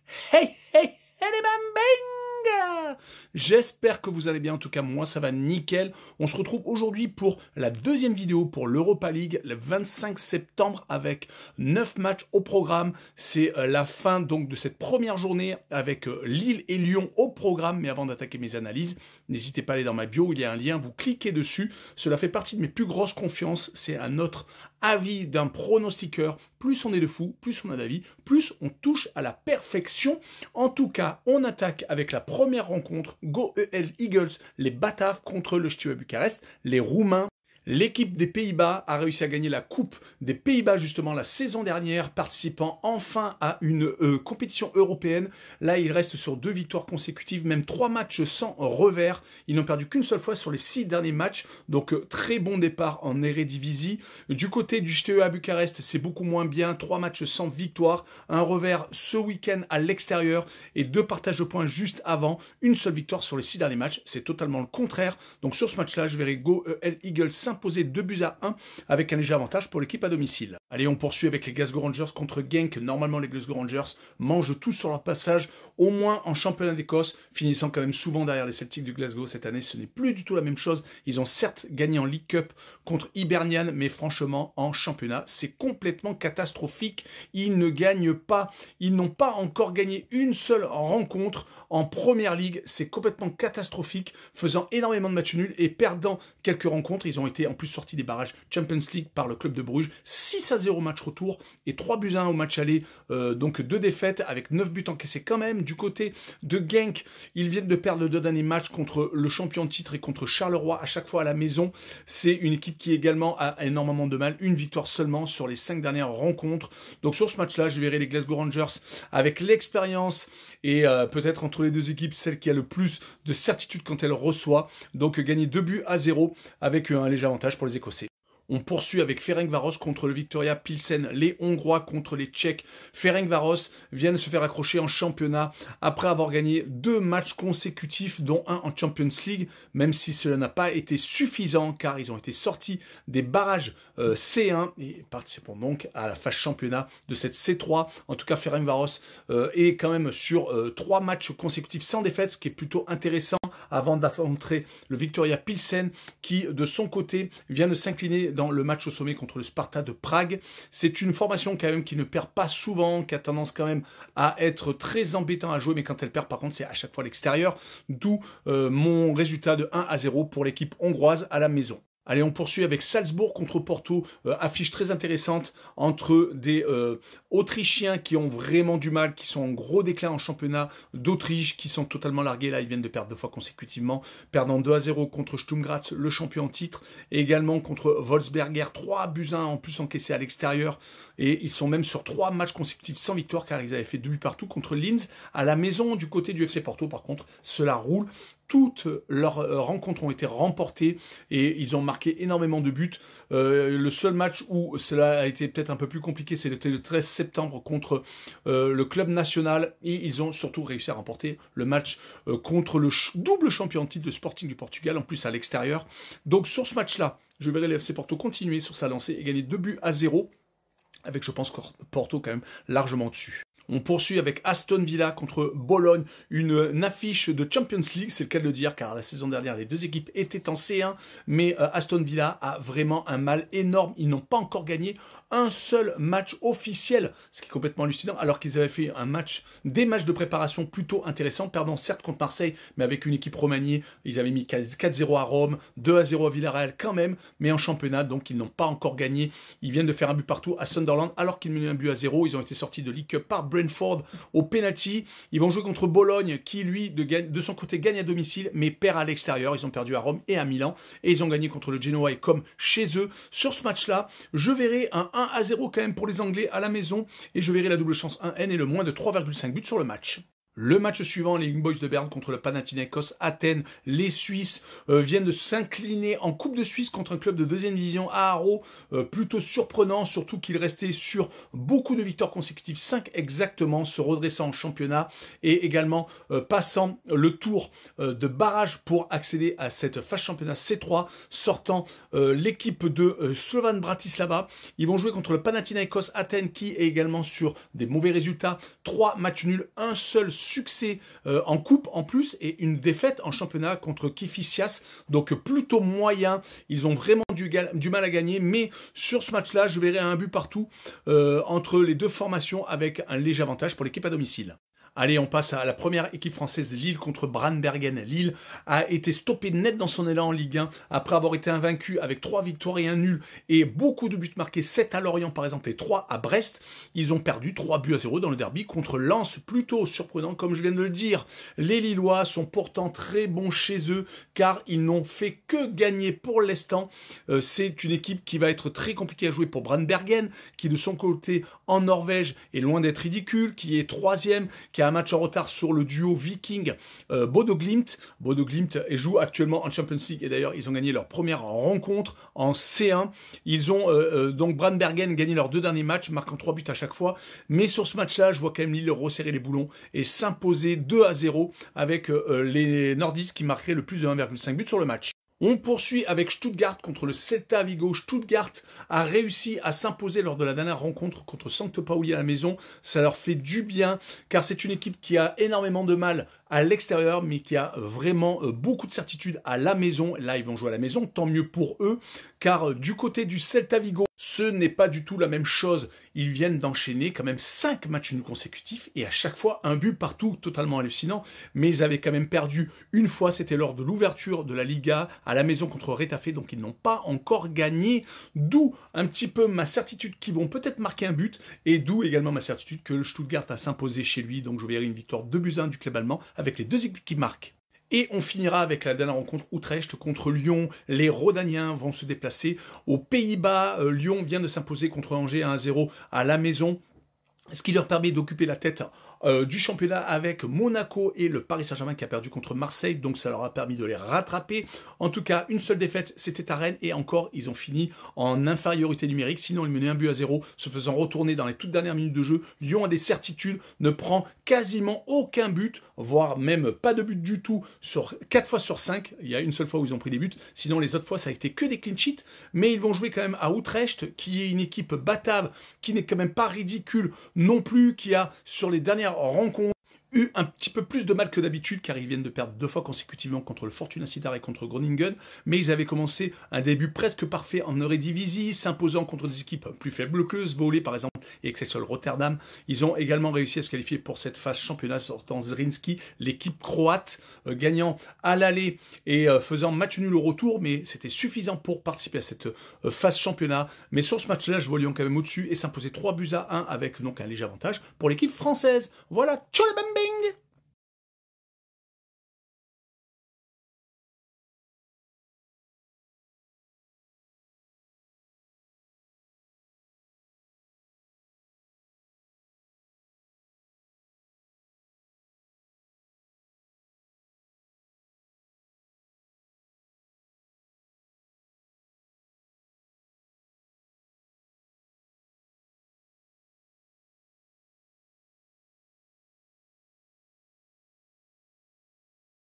Hey, hey, hey les bambins! J'espère que vous allez bien, en tout cas moi ça va nickel. On se retrouve aujourd'hui pour la deuxième vidéo pour l'Europa League, le 25 septembre avec 9 matchs au programme. C'est la fin donc de cette première journée avec Lille et Lyon au programme. Mais avant d'attaquer mes analyses, n'hésitez pas à aller dans ma bio, il y a un lien, vous cliquez dessus. Cela fait partie de mes plus grosses confiances, c'est un autre avis d'un pronostiqueur. Plus on est de fou, plus on a d'avis, plus on touche à la perfection. En tout cas, on attaque avec la première rencontre, Go EL Eagles, les Bataves contre le Steaua Bucarest, les Roumains. L'équipe des Pays-Bas a réussi à gagner la Coupe des Pays-Bas justement la saison dernière, participant enfin à une compétition européenne. Là, ils restent sur 2 victoires consécutives, même 3 matchs sans revers. Ils n'ont perdu qu'une seule fois sur les 6 derniers matchs, donc très bon départ en Eredivisie. Du côté du Steaua Bucarest, c'est beaucoup moins bien, 3 matchs sans victoire, un revers ce week-end à l'extérieur et 2 partages de points juste avant, une seule victoire sur les 6 derniers matchs. C'est totalement le contraire. Donc sur ce match-là, je verrai Go EL Eagles imposé 2-1 avec un léger avantage pour l'équipe à domicile. Allez, on poursuit avec les Glasgow Rangers contre Genk. Normalement, les Glasgow Rangers mangent tout sur leur passage, au moins en championnat d'Écosse, finissant quand même souvent derrière les Celtics du Glasgow. Cette année, ce n'est plus du tout la même chose. Ils ont certes gagné en League Cup contre Hibernian, mais franchement, en championnat, c'est complètement catastrophique. Ils ne gagnent pas, ils n'ont pas encore gagné une seule rencontre en Première Ligue. C'est complètement catastrophique, faisant énormément de matchs nuls et perdant quelques rencontres. Ils ont été en plus sortis des barrages Champions League par le club de Bruges. 6-0 match retour et 3-1 au match aller. Donc 2 défaites avec 9 buts encaissés quand même. Du côté de Genk, ils viennent de perdre le 2 derniers matchs contre le champion de titre et contre Charleroi, à chaque fois à la maison. C'est une équipe qui également a énormément de mal. Une victoire seulement sur les 5 dernières rencontres. Donc sur ce match-là, je verrai les Glasgow Rangers avec l'expérience et peut-être entre les deux équipes, celle qui a le plus de certitude quand elle reçoit. Donc gagner 2-0 avec un léger avantage pour les Écossais. On poursuit avec Ferencváros contre le Viktoria Pilsen, les Hongrois contre les Tchèques. Ferencváros vient de se faire accrocher en championnat après avoir gagné 2 matchs consécutifs, dont un en Champions League, même si cela n'a pas été suffisant car ils ont été sortis des barrages C1 et participant donc à la phase championnat de cette C3. En tout cas, Ferencváros est quand même sur 3 matchs consécutifs sans défaite, ce qui est plutôt intéressant avant d'affronter le Viktoria Pilsen qui, de son côté, vient de s'incliner dans le match au sommet contre le Sparta de Prague. C'est une formation quand même qui ne perd pas souvent, qui a tendance quand même à être très embêtant à jouer, mais quand elle perd par contre c'est à chaque fois à l'extérieur, d'où mon résultat de 1-0 pour l'équipe hongroise à la maison. Allez, on poursuit avec Salzbourg contre Porto, affiche très intéressante entre des Autrichiens qui ont vraiment du mal, qui sont en gros déclin en championnat d'Autriche, qui sont totalement largués. Là, ils viennent de perdre 2 fois consécutivement, perdant 2-0 contre Sturm Graz, le champion en titre, et également contre Wolfsberger, 3-1 en plus encaissés à l'extérieur, et ils sont même sur 3 matchs consécutifs sans victoire, car ils avaient fait 2 buts partout contre Linz. À la maison, du côté du FC Porto, par contre, cela roule. Toutes leurs rencontres ont été remportées et ils ont marqué énormément de buts. Le seul match où cela a été peut-être un peu plus compliqué, c'était le 13 septembre contre le club national. Et ils ont surtout réussi à remporter le match contre le double champion de titre de Sporting du Portugal, en plus à l'extérieur. Donc sur ce match-là, je verrai le FC Porto continuer sur sa lancée et gagner 2-0, avec je pense Porto quand même largement dessus. On poursuit avec Aston Villa contre Bologne, une affiche de Champions League, c'est le cas de le dire, car la saison dernière, les 2 équipes étaient en C1, mais Aston Villa a vraiment un mal énorme. Ils n'ont pas encore gagné un seul match officiel, ce qui est complètement hallucinant, alors qu'ils avaient fait des matchs de préparation plutôt intéressants, perdant certes contre Marseille, mais avec une équipe remaniée. Ils avaient mis 4-0 à Rome, 2-0 à Villarreal quand même, mais en championnat, donc ils n'ont pas encore gagné. Ils viennent de faire un but partout à Sunderland, alors qu'ils menaient 1-0. Ils ont été sortis de League Cup par Brentford au penalty. Ils vont jouer contre Bologne qui, lui, de son côté, gagne à domicile, mais perd à l'extérieur. Ils ont perdu à Rome et à Milan. Et ils ont gagné contre le Genoa et comme chez eux. Sur ce match-là, je verrai un 1-0 quand même pour les Anglais à la maison. Et je verrai la double chance 1N et le moins de 3,5 buts sur le match. Le match suivant, les Young Boys de Berne contre le Panathinaikos Athènes. Les Suisses viennent de s'incliner en Coupe de Suisse contre un club de deuxième division à Haro. Plutôt surprenant, surtout qu'il restait sur beaucoup de victoires consécutives, 5 exactement, se redressant en championnat et également passant le tour de barrage pour accéder à cette phase championnat C3, sortant l'équipe de Slovan Bratislava. Ils vont jouer contre le Panathinaikos Athènes qui est également sur des mauvais résultats. 3 matchs nuls, un seul succès en coupe en plus et une défaite en championnat contre Kifisias, donc plutôt moyen. Ils ont vraiment du mal à gagner, mais sur ce match-là, je verrai un but partout entre les deux formations avec un léger avantage pour l'équipe à domicile. Allez, on passe à la première équipe française, Lille contre Brandbergen. Lille a été stoppé net dans son élan en Ligue 1 après avoir été invaincu avec 3 victoires et un nul et beaucoup de buts marqués, 7 à Lorient par exemple et 3 à Brest. Ils ont perdu 3-0 dans le derby contre Lens, plutôt surprenant comme je viens de le dire. Les Lillois sont pourtant très bons chez eux car ils n'ont fait que gagner pour l'instant. C'est une équipe qui va être très compliquée à jouer pour Brandbergen, qui de son côté en Norvège est loin d'être ridicule, qui est 3e, qui a un match en retard sur le duo Viking Bodo Glimt. Bodo Glimt joue actuellement en Champions League et d'ailleurs ils ont gagné leur première rencontre en C1. Ils ont donc Brandbergen gagné leurs 2 derniers matchs, marquant 3 buts à chaque fois. Mais sur ce match-là, je vois quand même Lille resserrer les boulons et s'imposer 2-0 avec les nordistes qui marqueraient le plus de 1,5 buts sur le match. On poursuit avec Stuttgart contre le Celta Vigo. Stuttgart a réussi à s'imposer lors de la dernière rencontre contre St. Pauli à la maison. Ça leur fait du bien car c'est une équipe qui a énormément de mal à l'extérieur mais qui a vraiment beaucoup de certitude à la maison. Là, ils vont jouer à la maison, tant mieux pour eux car du côté du Celta Vigo, ce n'est pas du tout la même chose. Ils viennent d'enchaîner quand même 5 matchs nuls consécutifs et à chaque fois un but partout, totalement hallucinant. Mais ils avaient quand même perdu une fois, c'était lors de l'ouverture de la Liga à la maison contre Retafe, donc ils n'ont pas encore gagné. D'où un petit peu ma certitude qu'ils vont peut-être marquer un but et d'où également ma certitude que le Stuttgart va s'imposer chez lui. Donc je verrai une victoire 2-1 du club allemand avec les 2 équipes qui marquent. Et on finira avec la dernière rencontre Utrecht contre Lyon. Les Rodaniens vont se déplacer aux Pays-Bas. Lyon vient de s'imposer contre Angers 1-0 à la maison, ce qui leur permet d'occuper la tête du championnat avec Monaco et le Paris Saint-Germain qui a perdu contre Marseille, donc ça leur a permis de les rattraper. En tout cas, une seule défaite, c'était à Rennes et encore, ils ont fini en infériorité numérique, sinon ils menaient 1-0, se faisant retourner dans les toutes dernières minutes de jeu. Lyon a des certitudes, ne prend quasiment aucun but, voire même pas de but du tout sur 4 fois sur 5. Il y a une seule fois où ils ont pris des buts, sinon les autres fois ça a été que des clean sheets, mais ils vont jouer quand même à Utrecht, qui est une équipe batave, qui n'est quand même pas ridicule non plus, qui a sur les dernières rencontres eu un petit peu plus de mal que d'habitude car ils viennent de perdre 2 fois consécutivement contre le Fortuna Sittard et contre Groningen, mais ils avaient commencé un début presque parfait en Eredivisie, s'imposant contre des équipes plus faibles qu'eux, Zwolle par exemple et Excelsior Rotterdam. Ils ont également réussi à se qualifier pour cette phase championnat sortant Zrinski, l'équipe croate, gagnant à l'aller et faisant match nul au retour, mais c'était suffisant pour participer à cette phase championnat. Mais sur ce match-là, je vois Lyon quand même au-dessus et s'imposer 3-1 avec donc un léger avantage pour l'équipe française. Voilà, ciao les bambing!